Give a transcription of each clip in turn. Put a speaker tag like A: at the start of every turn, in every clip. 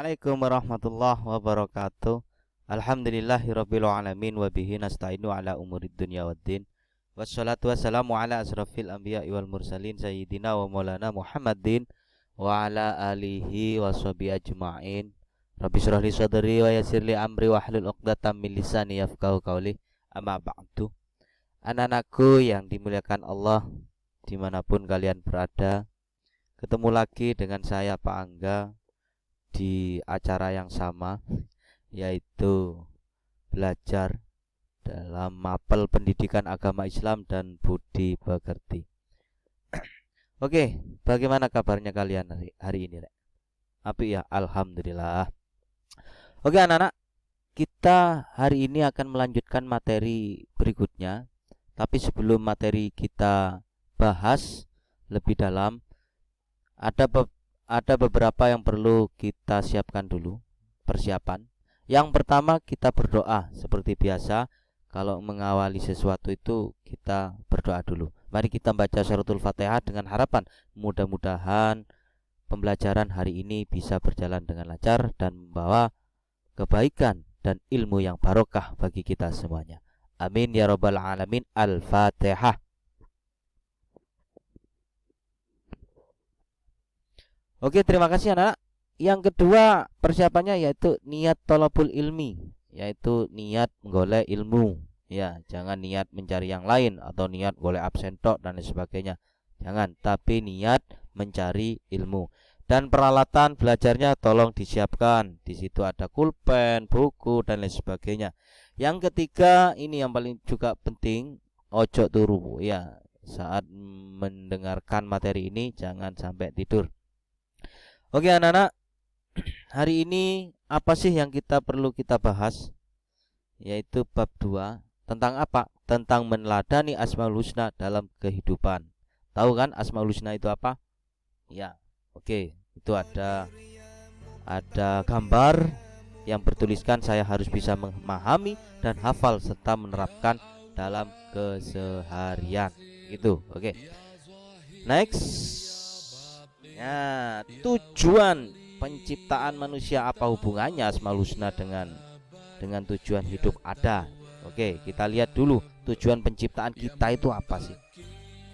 A: Assalamualaikum warahmatullahi wabarakatuh. Alhamdulillahirabbil alamin wa bihi nasta'inu ala umurid dunya waddin. Wassalatu wassalamu ala asrafil anbiya'i wal mursalin sayyidina wa maulana Muhammadin wa ala alihi washabihi ajma'in. Rabbi shrah li sadri wa yassir li amri wahlul 'uqdatam min lisani yafqahu qawli. Amma ba'du. Anak-anakku yang dimuliakan Allah dimanapun kalian berada, ketemu lagi dengan saya Pak Angga di acara yang sama, yaitu belajar dalam mapel pendidikan agama Islam dan budi pekerti. Oke, bagaimana kabarnya kalian hari ini, Rek? Apik ya, alhamdulillah. Oke anak-anak, kita hari ini akan melanjutkan materi berikutnya. Tapi sebelum materi kita bahas lebih dalam, ada beberapa yang perlu kita siapkan dulu, persiapan. Yang pertama, kita berdoa. Seperti biasa, kalau mengawali sesuatu itu kita berdoa dulu. Mari kita baca suratul Fatihah dengan harapan mudah-mudahan pembelajaran hari ini bisa berjalan dengan lancar dan membawa kebaikan dan ilmu yang barokah bagi kita semuanya. Amin ya rabbal alamin. Al-Fatihah. Oke, terima kasih anak. Yang kedua persiapannya yaitu niat thalabul ilmi, yaitu niat menggolek ilmu. Ya, jangan niat mencari yang lain atau niat golek absen tok dan lain sebagainya. Jangan, tapi niat mencari ilmu. Dan peralatan belajarnya tolong disiapkan. Di situ ada pulpen, buku dan lain sebagainya. Yang ketiga, ini yang paling juga penting, ojo turu ya. Saat mendengarkan materi ini jangan sampai tidur. Oke anak-anak, hari ini apa sih yang perlu kita bahas? Yaitu bab 2. Tentang apa? Tentang meneladani Asmaul Husna dalam kehidupan. Tahu kan Asmaul Husna itu apa? Ya, oke. Itu ada gambar yang bertuliskan saya harus bisa memahami dan hafal serta menerapkan dalam keseharian. Gitu, oke. Next. Ya, tujuan penciptaan manusia, apa hubungannya Asmaul Husna dengan tujuan hidup ada? Oke, kita lihat dulu tujuan penciptaan kita itu apa sih?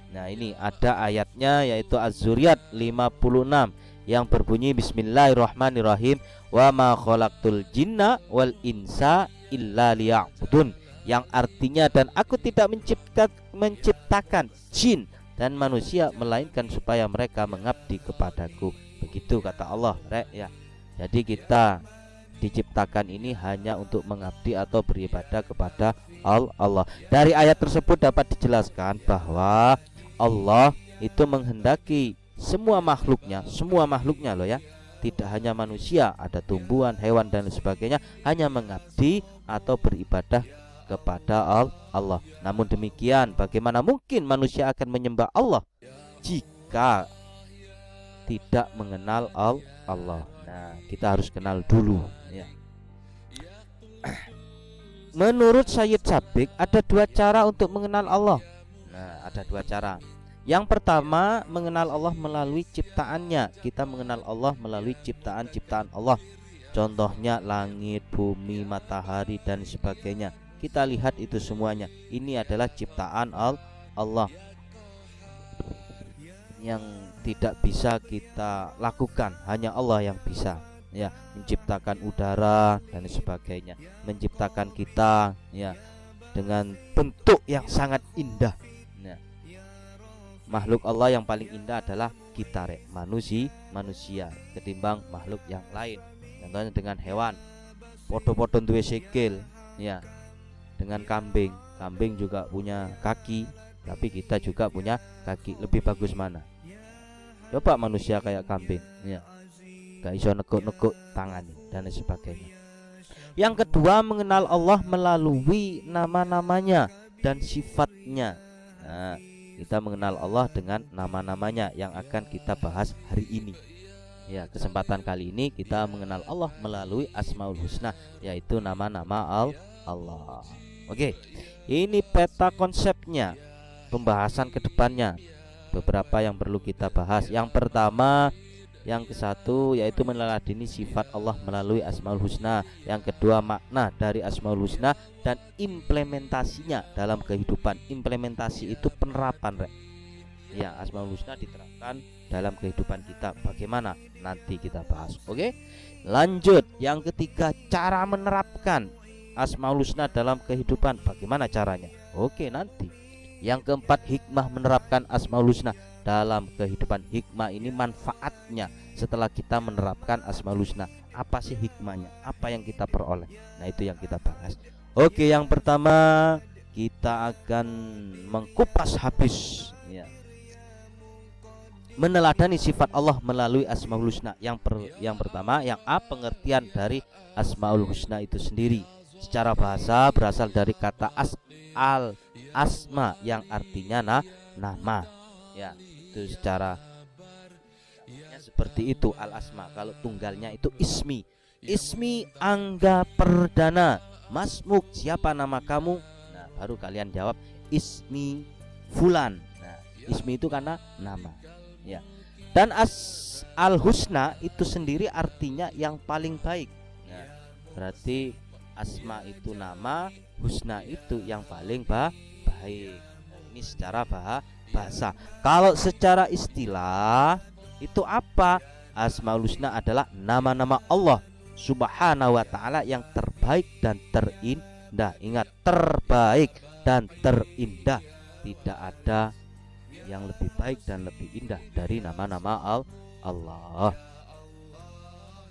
A: Nah, ini ada ayatnya yaitu Az-Zuriyat 56 yang berbunyi Bismillahirrahmanirrahim, wa ma khalaqtul jinna wal insa illa liya'budun, yang artinya dan aku tidak menciptakan jin dan manusia melainkan supaya mereka mengabdi kepadaku. Begitu kata Allah, Rek ya. Jadi kita diciptakan ini hanya untuk mengabdi atau beribadah kepada Allah. Dari ayat tersebut dapat dijelaskan bahwa Allah itu menghendaki semua makhluknya loh ya. Tidak hanya manusia, ada tumbuhan, hewan dan sebagainya, hanya mengabdi atau beribadah kepada Allah. Namun demikian, bagaimana mungkin manusia akan menyembah Allah jika tidak mengenal Allah? Nah, kita harus kenal dulu ya. Menurut Sayyid Sabiq ada 2 cara untuk mengenal Allah. Nah, ada 2 cara. Yang pertama, mengenal Allah melalui ciptaannya. Kita mengenal Allah melalui ciptaan Allah. Contohnya langit, bumi, matahari dan sebagainya. Kita lihat itu semuanya. Ini adalah ciptaan Allah yang tidak bisa kita lakukan, hanya Allah yang bisa. Ya, menciptakan udara dan sebagainya, menciptakan kita ya dengan bentuk yang sangat indah. Nah, makhluk Allah yang paling indah adalah kita, Rek, manusia ketimbang makhluk yang lain. Contohnya dengan hewan, podo-podo duwe sikil ya. Dengan kambing juga punya kaki, tapi kita juga punya kaki. Lebih bagus mana? Coba manusia kayak kambing ya, gak iso nekuk-nekuk tangan dan sebagainya. Yang kedua, mengenal Allah melalui nama-namanya dan sifatnya. Nah, kita mengenal Allah dengan nama-namanya yang akan kita bahas hari ini. Ya, kesempatan kali ini kita mengenal Allah melalui Asmaul Husna, yaitu nama-nama Allah. Oke, ini peta konsepnya, pembahasan ke depannya. Beberapa yang perlu kita bahas. Yang pertama, Yang ke satu yaitu meneladani sifat Allah melalui Asmaul Husna. Yang kedua makna dari Asmaul Husna dan implementasinya dalam kehidupan. Implementasi itu penerapan, Rek. Ya, Asmaul Husna diterapkan dalam kehidupan kita. Bagaimana? Nanti kita bahas. Oke? Lanjut. Yang ketiga, cara menerapkan Asmaul Husna dalam kehidupan. Bagaimana caranya? Oke, nanti. Yang keempat, hikmah menerapkan Asmaul Husna dalam kehidupan. Hikmah ini manfaatnya setelah kita menerapkan Asmaul Husna. Apa sih hikmahnya? Apa yang kita peroleh? Nah, itu yang kita bahas. Oke, yang pertama kita akan mengkupas habis ya, meneladani sifat Allah melalui Asmaul Husna. Yang pertama, yang A, pengertian dari Asmaul Husna itu sendiri. Secara bahasa berasal dari kata asma yang artinya nama. Ya, itu secara seperti itu al asma. Kalau tunggalnya itu ismi. Ismi Angga Perdana. Masmuk, siapa nama kamu? Nah, baru kalian jawab ismi fulan. Nah, ismi itu karena nama. Ya. Dan al husna itu sendiri artinya yang paling baik. Nah, berarti asma itu nama, husna itu yang paling baik. Nah, ini secara bahasa. Kalau secara istilah itu apa? Asmaul Husna adalah nama-nama Allah Subhanahu wa ta'ala yang terbaik dan terindah. Ingat, terbaik dan terindah. Tidak ada yang lebih baik dan lebih indah dari nama-nama Allah.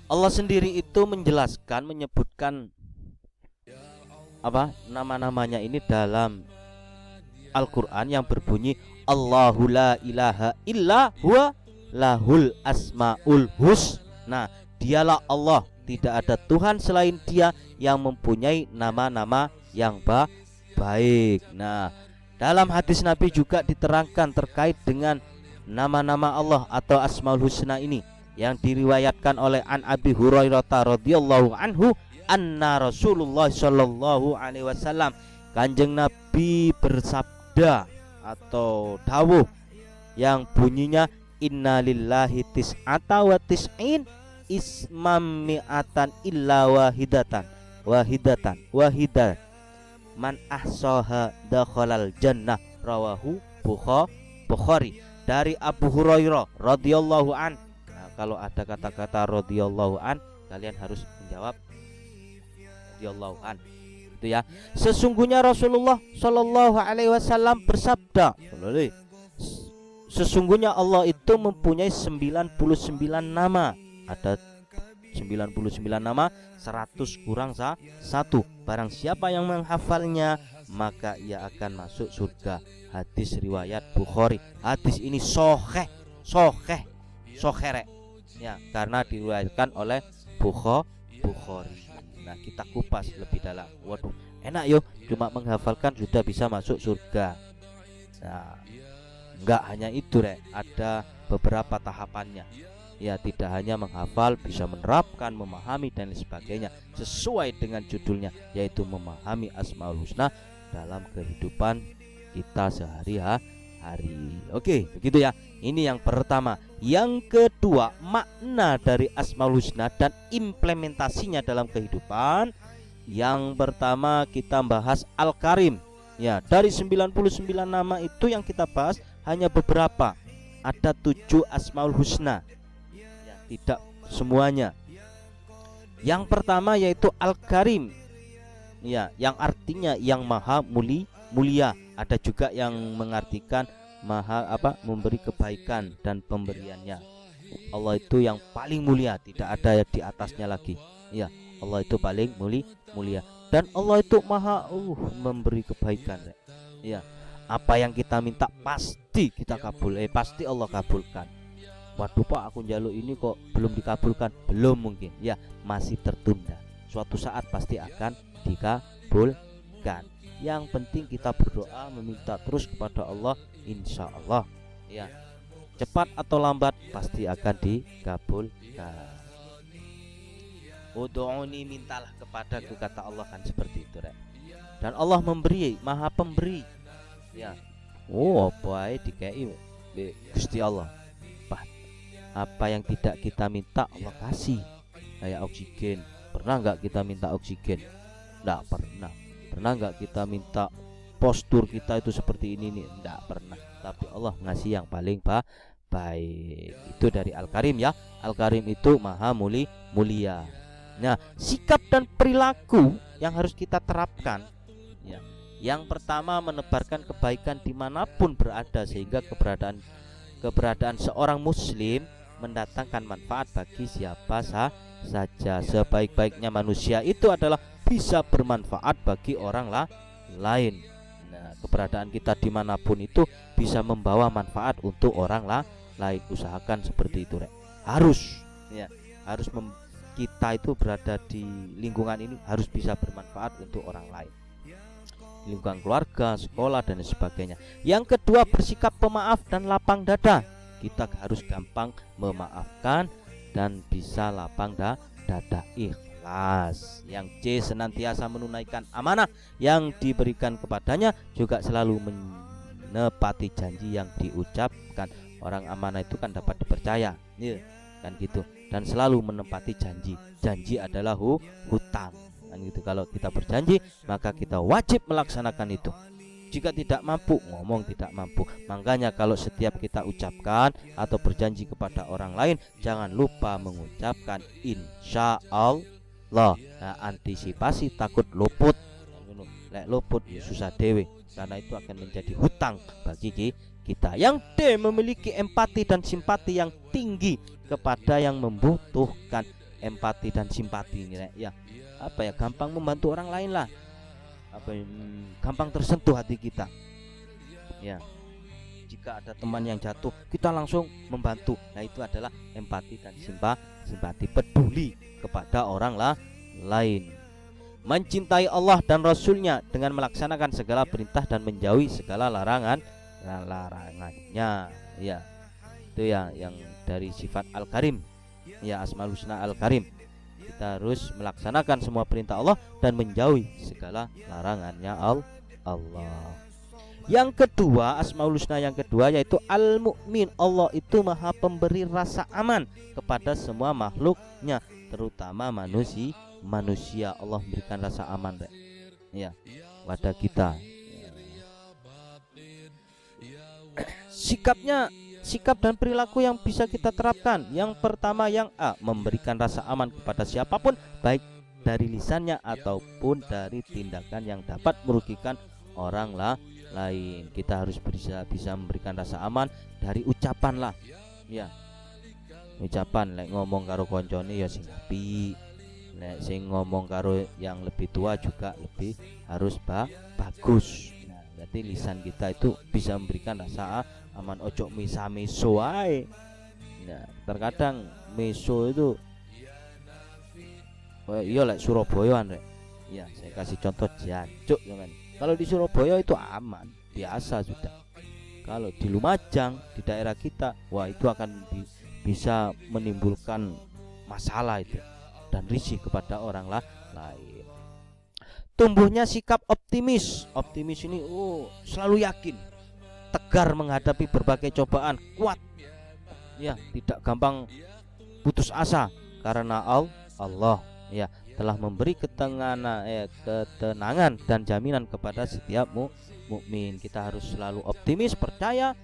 A: Allah sendiri itu menjelaskan, menyebutkan nama-namanya ini dalam Al-Quran yang berbunyi Allahu la ilaha illa huwa lahul asmaul husna. Dialah Allah, tidak ada Tuhan selain Dia yang mempunyai nama-nama yang baik. Nah, dalam hadis Nabi juga diterangkan terkait dengan nama-nama Allah atau Asmaul Husna ini yang diriwayatkan oleh An Abi Hurairah radhiyallahu anhu anna Rasulullah sallallahu alaihi wasallam, Kanjeng Nabi bersabda atau dawuh yang bunyinya innalillahi tis'ata wa tis'in ismam mi'atan illa wahidatan man ahsaha dakhalal jannah, rawahu Bukhari. Dari Abu Hurairah radhiyallahu an. Nah, kalau ada kata-kata radhiyallahu an, kalian harus menjawab radhiyallahu an. Itu ya. Sesungguhnya Rasulullah sallallahu alaihi wasallam bersabda, sesungguhnya Allah itu mempunyai 99 nama. Ada 99 nama, 100 kurang 1. Barang siapa yang menghafalnya, maka ia akan masuk surga. Hadis riwayat Bukhari. Hadis ini sahih ya, karena diriwayatkan oleh Bukhari. Nah, kita kupas lebih dalam. Waduh, enak yo, cuma menghafalkan sudah bisa masuk surga. Nah, enggak hanya itu, Rek. Ada beberapa tahapannya. Ya, tidak hanya menghafal, bisa menerapkan, memahami dan sebagainya sesuai dengan judulnya, yaitu memahami Asmaul Husna dalam kehidupan kita sehari-hari. Oke, begitu ya. Ini yang pertama. Yang kedua, makna dari Asmaul Husna dan implementasinya dalam kehidupan. Yang pertama kita bahas Al-Karim. Ya, dari 99 nama itu yang kita bahas hanya beberapa. Ada 7 Asmaul Husna. Tidak semuanya. Yang pertama yaitu Al-Karim, ya, yang artinya yang maha mulia. Ada juga yang mengartikan maha memberi kebaikan dan pemberiannya. Allah itu yang paling mulia, tidak ada di atasnya lagi. Ya, Allah itu paling mulia. Dan Allah itu maha memberi kebaikan. Ya, apa yang kita minta pasti kita pasti Allah kabulkan. Waduh Pak, aku njaluk ini kok belum dikabulkan. Belum mungkin, ya, masih tertunda. Suatu saat pasti akan dikabulkan. Yang penting kita berdoa, meminta terus kepada Allah, insya Allah, ya, cepat atau lambat pasti akan dikabulkan. Ud'uni, mintalah kepadaku, kata Allah, kan seperti itu, Rek. Dan Allah memberi, maha pemberi. Ya, apa ae dikei Gusti Allah. Apa yang tidak kita minta Allah kasih. Kayak oksigen, pernah nggak kita minta oksigen? Nggak pernah. Pernah nggak kita minta postur kita itu seperti ini nih? Nggak pernah. Tapi Allah ngasih yang paling baik. Itu dari Al-Karim ya. Al-Karim itu maha mulia. Nah, sikap dan perilaku yang harus kita terapkan ya. Yang pertama, menebarkan kebaikan dimanapun berada, sehingga keberadaan seorang muslim mendatangkan manfaat bagi siapa saja. Sebaik-baiknya manusia itu adalah bisa bermanfaat bagi orang lain. Nah, keberadaan kita dimanapun itu bisa membawa manfaat untuk orang lain. Usahakan seperti itu, Rek. Harus ya, kita itu berada di lingkungan ini harus bisa bermanfaat untuk orang lain, lingkungan keluarga, sekolah, dan sebagainya. Yang kedua, bersikap pemaaf dan lapang dada. Kita harus gampang memaafkan dan bisa lapang dada, ikhlas. Yang C, senantiasa menunaikan amanah yang diberikan kepadanya, juga selalu menepati janji yang diucapkan. Orang amanah itu kan dapat dipercaya, ya, kan gitu. Dan selalu menepati janji. Janji adalah hutang. Kan gitu. Kalau kita berjanji, maka kita wajib melaksanakan itu. Jika tidak mampu, ngomong tidak mampu. Makanya kalau setiap kita ucapkan atau berjanji kepada orang lain, jangan lupa mengucapkan insya Allah. Nah, antisipasi takut luput. Lek luput ya susah dewe, karena itu akan menjadi hutang bagi kita. Yang D, memiliki empati dan simpati yang tinggi kepada yang membutuhkan. Empati dan simpati ini ya, apa ya, gampang membantu orang lain lah, gampang tersentuh hati kita ya. Jika ada teman yang jatuh, kita langsung membantu. Nah, itu adalah empati dan simpati, peduli kepada orang lain. Mencintai Allah dan Rasulnya dengan melaksanakan segala perintah dan menjauhi segala larangannya ya. Itu ya yang dari sifat Al-Karim ya, Asmaul Husna Al-Karim. Kita harus melaksanakan semua perintah Allah dan menjauhi segala larangannya Allah. Yang kedua, Asmaul Husna yang kedua yaitu Al-Mu'min. Allah itu maha pemberi rasa aman kepada semua makhluknya, terutama manusia. Allah memberikan rasa aman ya pada kita. Sikap dan perilaku yang bisa kita terapkan. Yang pertama, yang A, memberikan rasa aman kepada siapapun, baik dari lisannya ataupun dari tindakan yang dapat merugikan orang lain. Kita harus bisa memberikan rasa aman dari ucapan lah ya. Ucapan, lek ngomong karo koncone ya sing apik, lek sing ngomong karo yang lebih tua juga lebih harus bagus. Nah, berarti lisan kita itu bisa memberikan rasa aman. Ojo meso ae. Nah, terkadang meso itu iya lek Surabayaan rek. Ya, saya kasih contoh Jancuk kan. Kalau di Surabaya itu aman, biasa sudah. Kalau di Lumajang, di daerah kita, wah itu akan bisa menimbulkan masalah itu dan risih kepada orang lain. Tumbuhnya sikap optimis. Optimis ini selalu yakin, tegar menghadapi berbagai cobaan, kuat ya, tidak gampang putus asa karena Allah ya telah memberi ketenangan dan jaminan kepada setiap mukmin. Kita harus selalu optimis, percaya,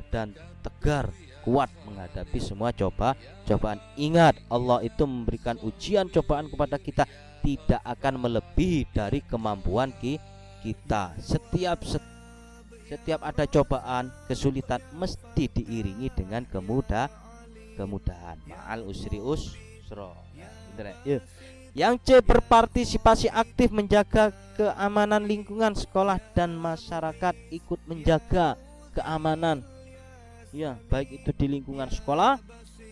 A: dan tegar, kuat menghadapi semua cobaan. Ingat, Allah itu memberikan ujian cobaan kepada kita tidak akan melebihi dari kemampuan kita. Setiap ada cobaan, kesulitan mesti diiringi dengan kemudahan. Ma'al usri usra. Ya. Yang C, berpartisipasi aktif menjaga keamanan lingkungan sekolah dan masyarakat, ikut menjaga keamanan. Ya, baik itu di lingkungan sekolah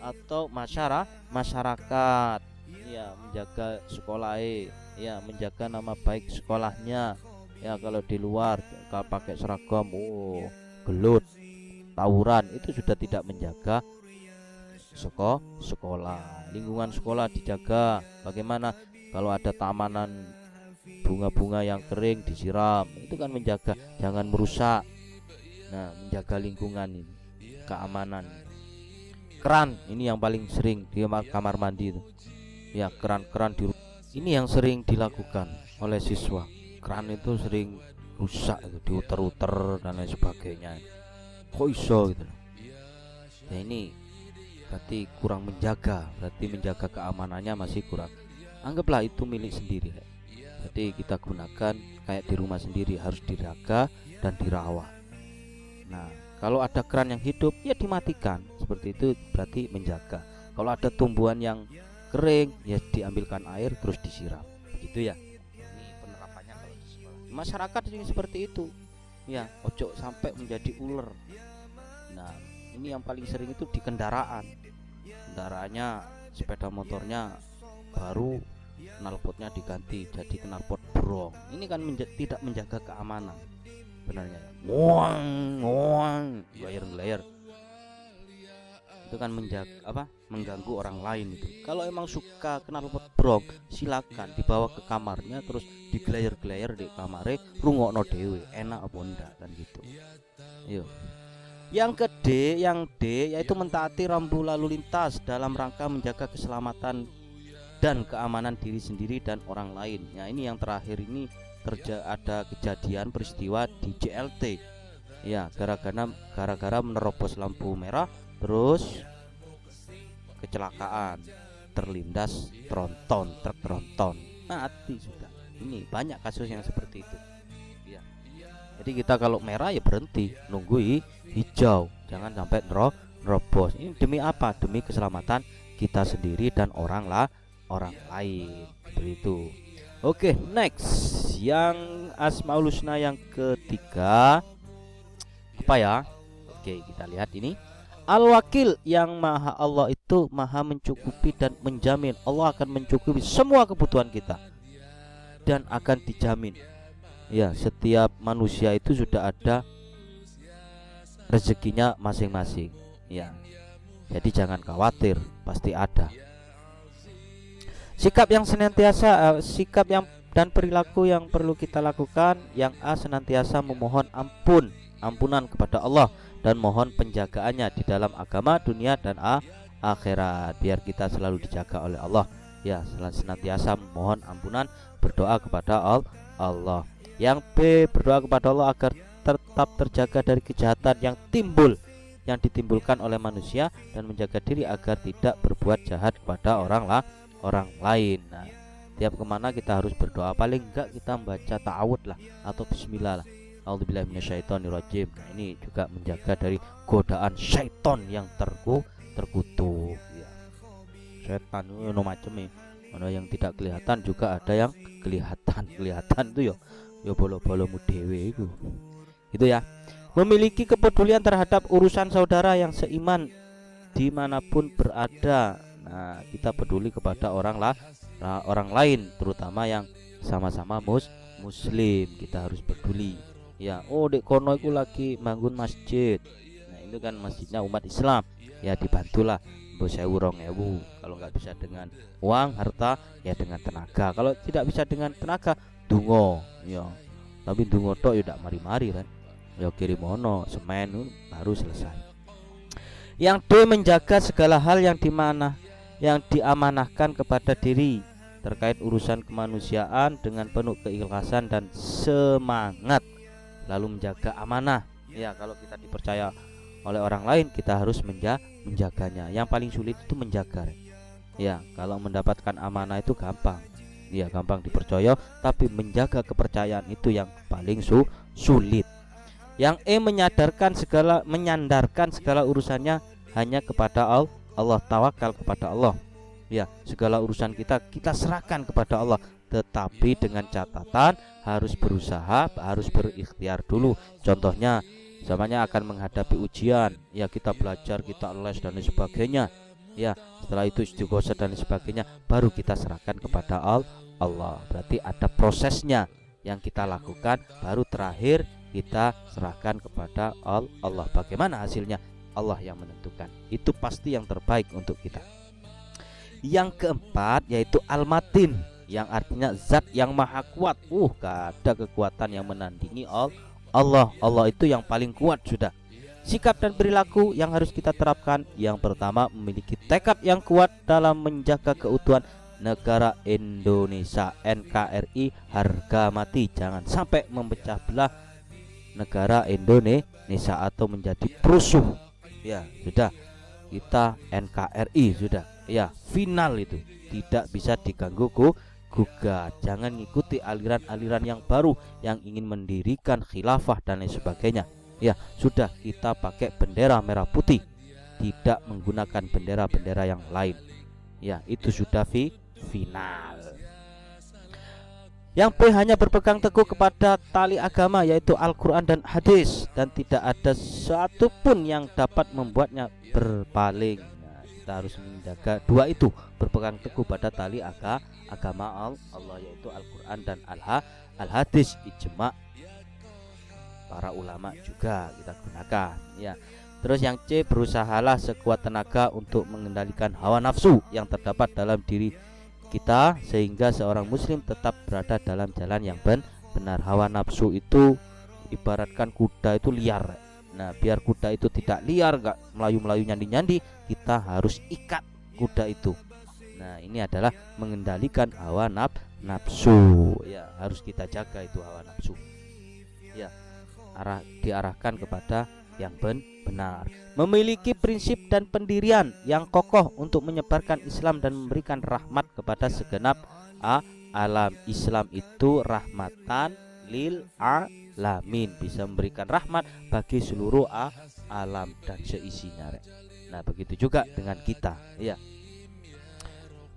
A: atau masyarakat. Ya, menjaga sekolah, ya, menjaga nama baik sekolahnya. Ya, kalau di luar kalau pakai seragam gelut, tawuran, itu sudah tidak menjaga sekolah. Lingkungan sekolah dijaga. Bagaimana kalau ada tamanan bunga-bunga yang kering disiram, itu kan menjaga, jangan merusak. Nah, menjaga lingkungan ini, keamanan. keran ini yang paling sering di kamar mandi itu. Ya, keran-keran ini yang sering dilakukan oleh siswa. Keran itu sering rusak itu, diuter-uter dan lain sebagainya. Kok iso gitu. Ya ini berarti kurang menjaga, berarti menjaga keamanannya masih kurang. Anggaplah itu milik sendiri. Jadi kita gunakan kayak di rumah sendiri, harus dijaga dan dirawat. Nah, kalau ada keran yang hidup ya dimatikan. Seperti itu berarti menjaga. Kalau ada tumbuhan yang kering ya diambilkan air terus disiram. Begitu ya. Ini penerapannya kalau di sekolah. Di masyarakat juga seperti itu. Ya, ojo sampai menjadi ular. Nah, ini yang paling sering itu di kendaraan. Kendaraannya sepeda motornya baru, knalpotnya diganti jadi knalpot brong. Ini kan tidak menjaga keamanan benarnya. Ngoang, gelayar. Itu kan mengganggu orang lain itu. Kalau emang suka knalpot brong, silakan dibawa ke kamarnya terus digelayar-gelayar di kamare, rungokno dhewe, enak apa ndak kan gitu. Yuk. Yang D yaitu mentaati rambu lalu lintas dalam rangka menjaga keselamatan dan keamanan diri sendiri dan orang lain. Ya, ini yang terakhir ini ada kejadian peristiwa di JLT. Ya, gara-gara menerobos lampu merah terus kecelakaan, terlindas truk tronton, mati sudah. Ini banyak kasus yang seperti itu. Ya. Jadi kita kalau merah ya berhenti, nunggu hijau, jangan sampai nerobos. Ini demi apa? Demi keselamatan kita sendiri dan orang lain. Begitu. Oke, next. Yang Asmaul Husna yang ketiga apa ya? Oke, kita lihat ini. Al-Wakil, yang maha Allah itu maha mencukupi dan menjamin. Allah akan mencukupi semua kebutuhan kita dan akan dijamin. Ya, setiap manusia itu sudah ada rezekinya masing-masing. Ya, jadi jangan khawatir, pasti ada. Sikap dan perilaku yang perlu kita lakukan. Yang A, senantiasa memohon ampunan kepada Allah dan mohon penjagaannya di dalam agama, dunia dan akhirat, biar kita selalu dijaga oleh Allah. Ya, senantiasa memohon ampunan, berdoa kepada Allah. Yang B, berdoa kepada Allah agar tetap terjaga dari kejahatan yang ditimbulkan oleh manusia dan menjaga diri agar tidak berbuat jahat kepada orang lain. Nah, tiap kemana kita harus berdoa, paling enggak kita membaca ta'awud lah atau bismillah lah, a'udzubillahi minasyaitonirrajim. Nah, ini juga menjaga dari godaan syaiton yang terkutuk. Ya, setan itu macam mana yang tidak kelihatan juga ada yang kelihatan itu ya bolo-bolomu dewe itu ya. Memiliki kepedulian terhadap urusan saudara yang seiman dimanapun berada. Nah, kita peduli kepada orang lain, terutama yang sama-sama muslim, kita harus peduli. Ya, dek kono iku lagi bangun masjid. Nah, itu kan masjidnya umat Islam. Ya, dibantulah 1000-2000. Kalau nggak bisa dengan uang, harta, ya dengan tenaga. Kalau tidak bisa dengan tenaga, dungo. Ya, tapi dungo tok ya ndak mari-mari kan. Ya kirim ono semen baru selesai. Yang D, menjaga segala hal yang diamanahkan kepada diri terkait urusan kemanusiaan dengan penuh keikhlasan dan semangat, lalu menjaga amanah. Ya, kalau kita dipercaya oleh orang lain, kita harus menjaganya. Yang paling sulit itu menjaga. Ya, kalau mendapatkan amanah itu gampang. Ya, gampang dipercaya, tapi menjaga kepercayaan itu yang paling sulit. Yang E, menyandarkan segala urusannya hanya kepada Allah, tawakal kepada Allah. Ya, segala urusan kita serahkan kepada Allah, tetapi dengan catatan harus berusaha, harus berikhtiar dulu. Contohnya, zamannya akan menghadapi ujian, ya kita belajar, kita les dan lain sebagainya. Ya, setelah itu istighosah dan sebagainya, baru kita serahkan kepada Allah. Berarti ada prosesnya yang kita lakukan, baru terakhir kita serahkan kepada Allah. Bagaimana hasilnya? Allah yang menentukan. Itu pasti yang terbaik untuk kita. Yang keempat yaitu Al-Matin, yang artinya zat yang maha kuat. Gak ada kekuatan yang menandingi Allah. Allah itu yang paling kuat sudah. sikap dan perilaku yang harus kita terapkan. Yang pertama, memiliki tekad yang kuat dalam menjaga keutuhan negara Indonesia. NKRI harga mati, jangan sampai memecah belah negara Indonesia atau menjadi perusuh. Ya sudah, kita NKRI sudah, ya final itu, tidak bisa diganggu gugat. Jangan ngikuti aliran-aliran yang baru yang ingin mendirikan khilafah dan lain sebagainya. Ya sudah, kita pakai bendera merah putih, tidak menggunakan bendera-bendera yang lain. Ya itu sudah final. Yang B, hanya berpegang teguh kepada tali agama, yaitu Al-Quran dan hadis, dan tidak ada satupun yang dapat membuatnya berpaling. Nah, kita harus menjaga dua itu, berpegang teguh pada tali agama Allah, yaitu Al-Quran dan Al-Hadis. Ijma para ulama juga kita gunakan, ya. Terus yang C, berusahalah sekuat tenaga untuk mengendalikan hawa nafsu yang terdapat dalam diri kita, sehingga seorang muslim tetap berada dalam jalan yang benar. Hawa nafsu itu ibaratkan kuda itu liar. Nah, biar kuda itu tidak liar, gak melayu-melayu nyandi-nyandi, kita harus ikat kuda itu. Nah, ini adalah mengendalikan hawa nafsu. Ya, harus kita jaga itu hawa nafsu. Ya, diarahkan kepada yang benar. Memiliki prinsip dan pendirian yang kokoh untuk menyebarkan Islam dan memberikan rahmat kepada segenap alam. Islam itu rahmatan lil alamin, bisa memberikan rahmat bagi seluruh alam dan seisinya. Nah, begitu juga dengan kita, ya.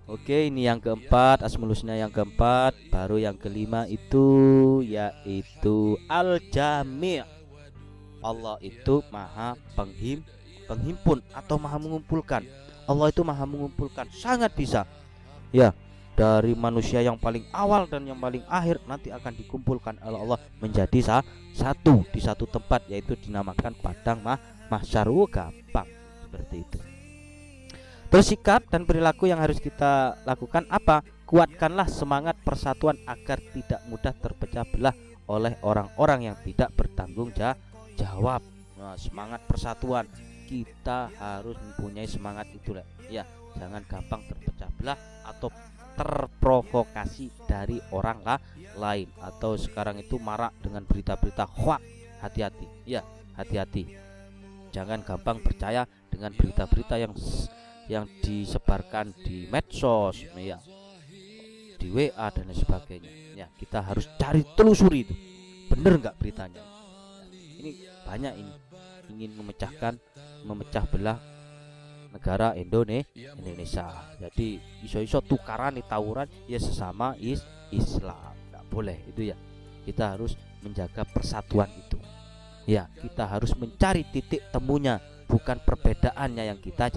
A: Oke, ini yang keempat, Asmaul Husna yang keempat. Baru yang kelima itu yaitu Al-Jami'. Allah itu maha penghimpun atau maha mengumpulkan. Allah itu maha mengumpulkan, sangat bisa. Ya, dari manusia yang paling awal dan yang paling akhir nanti akan dikumpulkan oleh Allah menjadi satu di satu tempat, yaitu dinamakan padang mahsyar. Gampang seperti itu. Terus sikap dan perilaku yang harus kita lakukan apa? Kuatkanlah semangat persatuan agar tidak mudah terpecah belah oleh orang-orang yang tidak bertanggung jawab. Nah, semangat persatuan, kita harus mempunyai semangat itu, ya. Jangan gampang terpecah belah atau terprovokasi dari orang lain, atau sekarang itu marak dengan berita-berita hoax. Hati-hati, ya, hati-hati. Jangan gampang percaya dengan berita-berita yang disebarkan di medsos, ya, di WA dan lain sebagainya. Ya, kita harus cari, telusuri itu bener nggak beritanya. Ini banyak ini ingin memecah belah negara Indonesia. Jadi iso-iso tukaran tawuran, ya sesama Islam, nggak boleh itu, ya. Kita harus menjaga persatuan itu, ya. Kita harus mencari titik temunya, bukan perbedaannya yang kita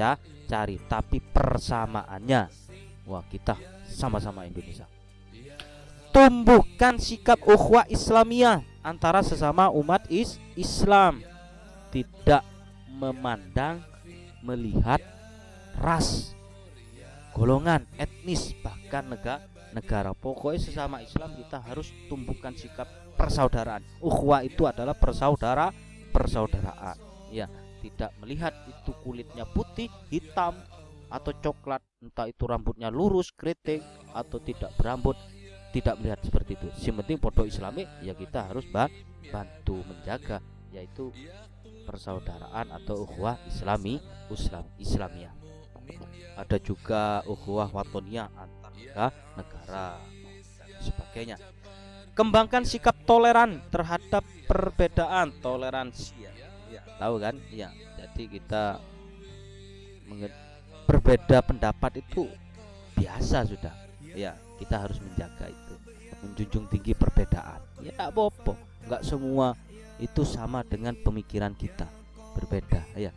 A: cari, tapi persamaannya. Wah, kita sama-sama Indonesia. Tumbuhkan sikap ukhuwah Islamiyah antara sesama umat Islam, tidak memandang, melihat ras, golongan, etnis, bahkan negara. Pokoknya sesama Islam kita harus tumbuhkan sikap persaudaraan. Ukhuwah itu adalah persaudaraan, ya. Tidak melihat itu kulitnya putih, hitam, atau coklat, entah itu rambutnya lurus, keriting, atau tidak berambut. Tidak melihat seperti itu. Si penting podo Islami, ya kita harus bantu menjaga, yaitu persaudaraan atau ukhuwah Islamiyah. Ada juga ukhuwah watoniyah antar negara dan sebagainya. Kembangkan sikap toleran terhadap perbedaan, toleransi, ya, tahu kan? Ya, jadi kita berbeda pendapat itu biasa sudah, ya. Kita harus menjaga itu, menjunjung tinggi perbedaan. Ya tak apa-apa, nggak semua itu sama dengan pemikiran kita, berbeda, ya.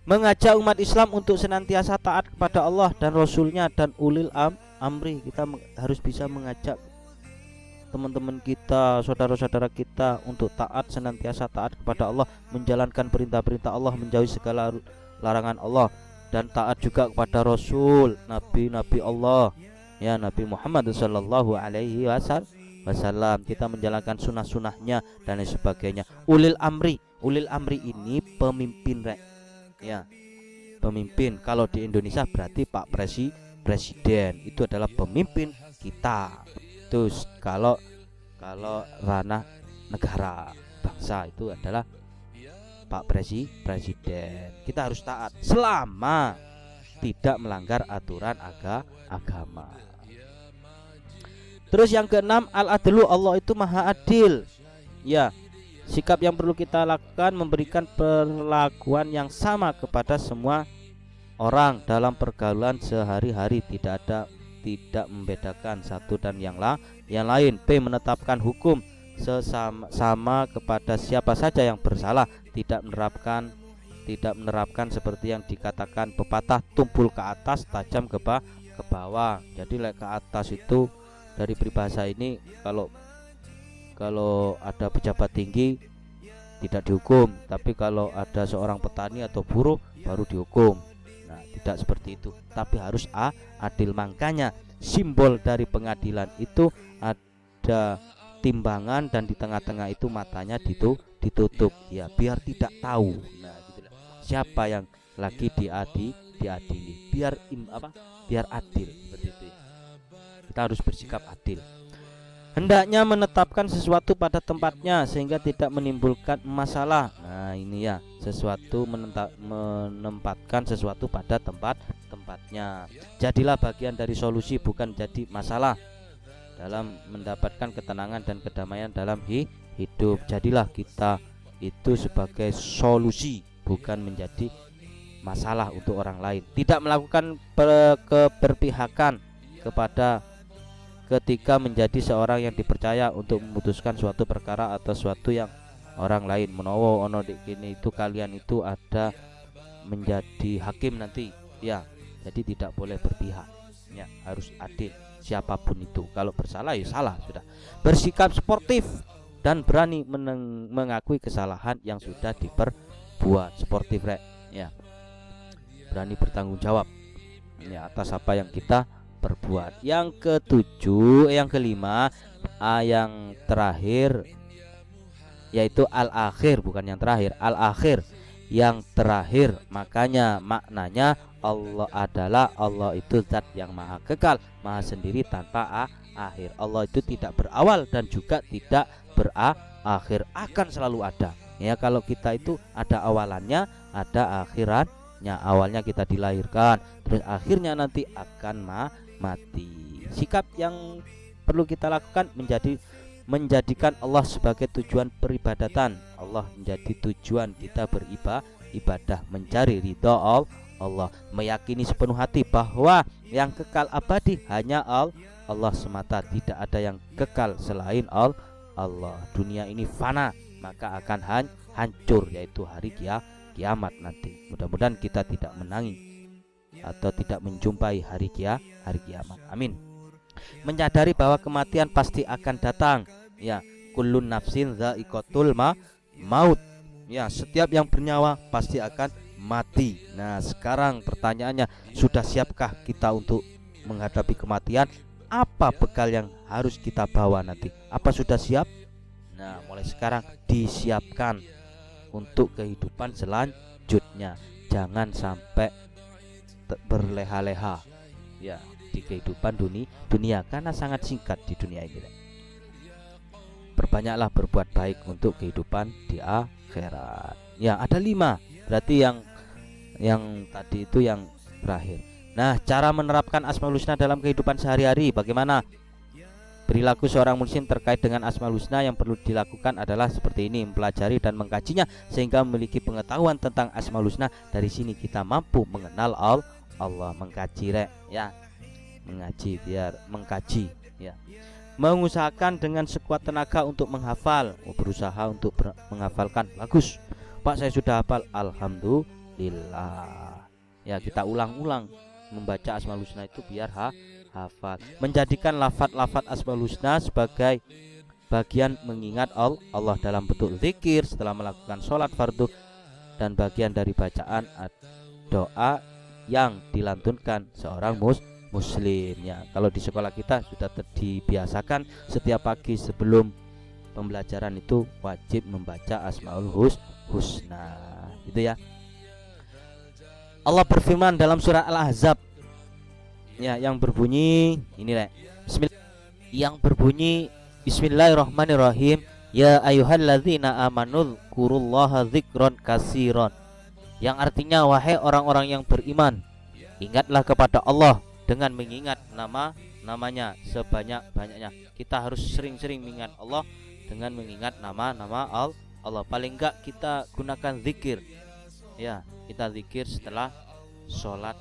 A: Mengajak umat Islam untuk senantiasa taat kepada Allah dan Rasulnya dan ulil amri. Kita harus bisa mengajak teman-teman kita, saudara-saudara kita untuk taat, senantiasa taat kepada Allah, menjalankan perintah-perintah Allah, menjauhi segala larangan Allah, dan taat juga kepada Rasul, Nabi Allah, ya, Nabi Muhammad sallallahu alaihi wasallam, kita menjalankan sunnah-sunnahnya dan lain sebagainya. Ulil amri ini pemimpin, rek. Ya, pemimpin. Kalau di Indonesia berarti Pak Presiden itu adalah pemimpin kita. Terus kalau ranah negara bangsa itu adalah Pak Presiden. Kita harus taat selama tidak melanggar aturan agama. Terus yang keenam, al-adlu, Allah itu maha adil. Ya, sikap yang perlu kita lakukan memberikan perlakuan yang sama kepada semua orang dalam pergaulan sehari-hari, tidak membedakan satu dan yang lain. P, menetapkan hukum sesama kepada siapa saja yang bersalah, tidak menerapkan seperti yang dikatakan pepatah, tumpul ke atas tajam ke bawah. Jadi ke atas itu dari peribahasa ini, kalau ada pejabat tinggi tidak dihukum, tapi kalau ada seorang petani atau buruh baru dihukum. Nah, tidak seperti itu, tapi harus adil. Makanya simbol dari pengadilan itu ada timbangan dan di tengah-tengah itu matanya ditutup, ya, biar tidak tahu. Nah, gitu lah. Siapa yang lagi diadili, biar adil, seperti itu ya. Kita harus bersikap adil. Hendaknya menetapkan sesuatu pada tempatnya sehingga tidak menimbulkan masalah. Nah, ini ya, menempatkan sesuatu pada tempatnya. Jadilah bagian dari solusi, bukan jadi masalah dalam mendapatkan ketenangan dan kedamaian dalam hidup. Jadilah kita itu sebagai solusi, bukan menjadi masalah untuk orang lain. Tidak melakukan keberpihakan ketika menjadi seorang yang dipercaya untuk memutuskan suatu perkara atau suatu yang orang lain menowo ono kini itu kalian itu ada menjadi hakim nanti, ya. Jadi tidak boleh berpihak, ya, harus adil siapapun itu. Kalau bersalah ya salah sudah. Bersikap sportif dan berani mengakui kesalahan yang sudah diperbuat. Sportif, rek, ya, berani bertanggung jawab, ya, atas apa yang kita perbuat. Yang kelima, yang terakhir, yaitu al-akhir, bukan yang terakhir, al-akhir, yang terakhir. Makanya maknanya Allah itu zat yang maha kekal, maha sendiri tanpa akhir. Allah itu tidak berawal dan juga tidak berakhir, akan selalu ada. Ya, kalau kita itu ada awalannya, ada akhiratnya. Awalnya kita dilahirkan, terus akhirnya nanti akan mati. Sikap yang perlu kita lakukan menjadikan Allah sebagai tujuan peribadatan. Allah menjadi tujuan kita beribadah, mencari ridha Allah, meyakini sepenuh hati bahwa yang kekal abadi hanya Allah semata, tidak ada yang kekal selain Allah. Dunia ini fana, maka akan hancur, yaitu hari kiamat nanti. Mudah-mudahan kita tidak menangi atau tidak menjumpai hari kiamat. Amin. Menyadari bahwa kematian pasti akan datang, ya, kullun nafsin dha'iqatul maut, ya, setiap yang bernyawa pasti akan mati. Nah, sekarang pertanyaannya, sudah siapkah kita untuk menghadapi kematian? Apa bekal yang harus kita bawa nanti? Apa sudah siap? Nah, mulai sekarang disiapkan untuk kehidupan selanjutnya. Jangan sampai berleha-leha, ya, di kehidupan dunia karena sangat singkat di dunia ini. Perbanyaklah berbuat baik untuk kehidupan di akhirat. Ya, ada 5. Berarti yang tadi itu yang terakhir. Nah, cara menerapkan Asmaul Husna dalam kehidupan sehari-hari bagaimana? Perilaku seorang muslim terkait dengan Asmaul Husna yang perlu dilakukan adalah seperti ini: mempelajari dan mengkajinya sehingga memiliki pengetahuan tentang Asmaul Husna. Dari sini kita mampu mengenal Allah. Mengkaji, rek, ya, mengaji, biar mengkaji, ya. Mengusahakan dengan sekuat tenaga untuk menghafal, berusaha untuk menghafalkan. Bagus, Pak, saya sudah hafal, alhamdulillah. Ya, kita ulang-ulang membaca Asmaul Husna itu biar hafal. Menjadikan lafaz-lafaz Asmaul Husna sebagai bagian mengingat Allah dalam bentuk zikir setelah melakukan sholat fardu dan bagian dari bacaan doa yang dilantunkan seorang Muslim ya. Kalau di sekolah kita sudah dibiasakan setiap pagi sebelum pembelajaran itu wajib membaca Asmaul Husna. Gitu ya. Allah berfirman dalam surah Al-Ahzab ya, yang berbunyi ini yang berbunyi Bismillahirrahmanirrahim, ya ayyuhalladzina amanu dzkurullaha dzikron katsiron, yang artinya wahai orang-orang yang beriman, ingatlah kepada Allah dengan mengingat namanya sebanyak-banyaknya. Kita harus sering-sering mengingat Allah dengan mengingat nama-nama Allah. Paling enggak kita gunakan zikir ya, kita zikir setelah sholat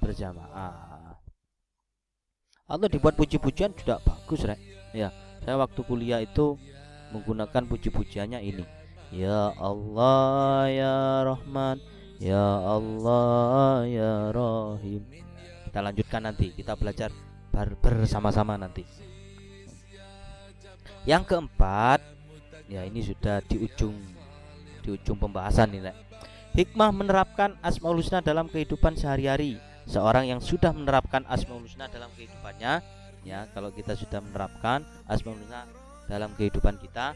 A: berjamaah. Atau dibuat puji-pujian juga bagus rek ya. Saya waktu kuliah itu menggunakan puji-pujiannya ini, ya Allah ya Rahman, ya Allah ya Rahim. Kita lanjutkan nanti, kita belajar bersama-sama nanti. Yang keempat ya, ini sudah di ujung pembahasan ini. Hikmah menerapkan Asmaul Husna dalam kehidupan sehari-hari. Seorang yang sudah menerapkan Asmaul Husna dalam kehidupannya ya, kalau kita sudah menerapkan Asmaul Husna dalam kehidupan kita,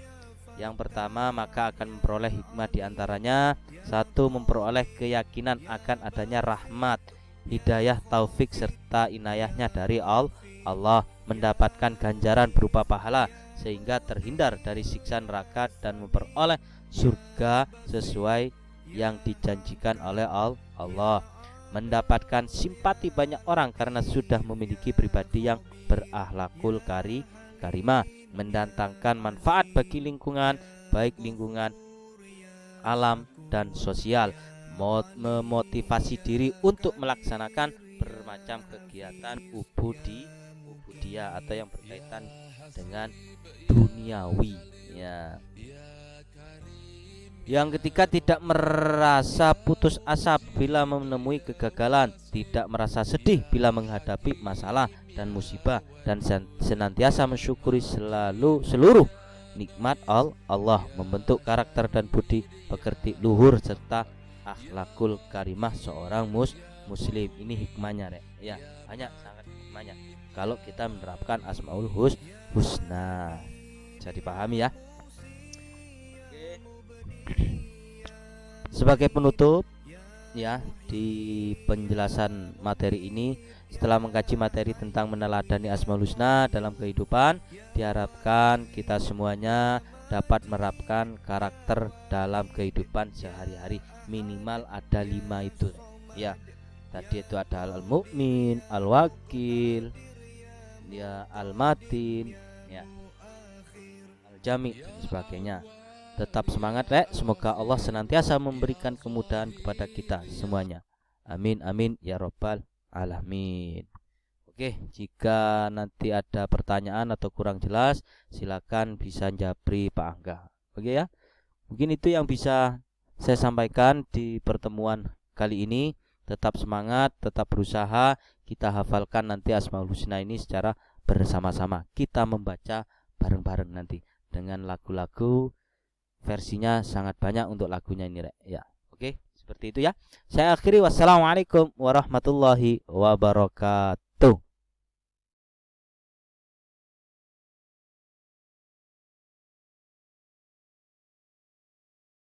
A: yang pertama maka akan memperoleh hikmah diantaranya: satu, memperoleh keyakinan akan adanya rahmat, hidayah, taufik serta inayahnya dari Allah, mendapatkan ganjaran berupa pahala sehingga terhindar dari siksa neraka dan memperoleh surga sesuai yang dijanjikan oleh Allah, mendapatkan simpati banyak orang karena sudah memiliki pribadi yang berakhlakul karimah, mendatangkan manfaat bagi lingkungan, baik lingkungan alam dan sosial, memotivasi diri untuk melaksanakan bermacam kegiatan ubudiyah atau yang berkaitan dengan duniawi ya. Yang ketiga, tidak merasa putus asa bila menemui kegagalan, tidak merasa sedih bila menghadapi masalah dan musibah, dan senantiasa mensyukuri seluruh nikmat Allah, membentuk karakter dan budi pekerti luhur serta akhlakul karimah seorang muslim. Ini hikmahnya rek ya, banyak sangat hikmahnya kalau kita menerapkan Asmaul Husna. Bisa dipahami ya. Sebagai penutup ya, di penjelasan materi ini, setelah mengkaji materi tentang meneladani Asmaul Husna dalam kehidupan, diharapkan kita semuanya dapat menerapkan karakter dalam kehidupan sehari-hari. Minimal ada 5 itu ya. Tadi itu ada al-mu'min, al-wakil ya, al-matin ya, al-jami dan sebagainya. Tetap semangat rek, semoga Allah senantiasa memberikan kemudahan kepada kita semuanya. Amin amin ya robbal alamin. Oke, jika nanti ada pertanyaan atau kurang jelas, silakan bisa japri Pak Angga. Oke ya, mungkin itu yang bisa saya sampaikan di pertemuan kali ini. Tetap semangat, tetap berusaha. Kita hafalkan nanti Asmaul Husna ini secara bersama-sama. Kita membaca bareng-bareng nanti dengan lagu-lagu. Versinya sangat banyak untuk lagunya ini rek ya. Oke, seperti itu ya. Saya akhiri, wassalamualaikum warahmatullahi wabarakatuh.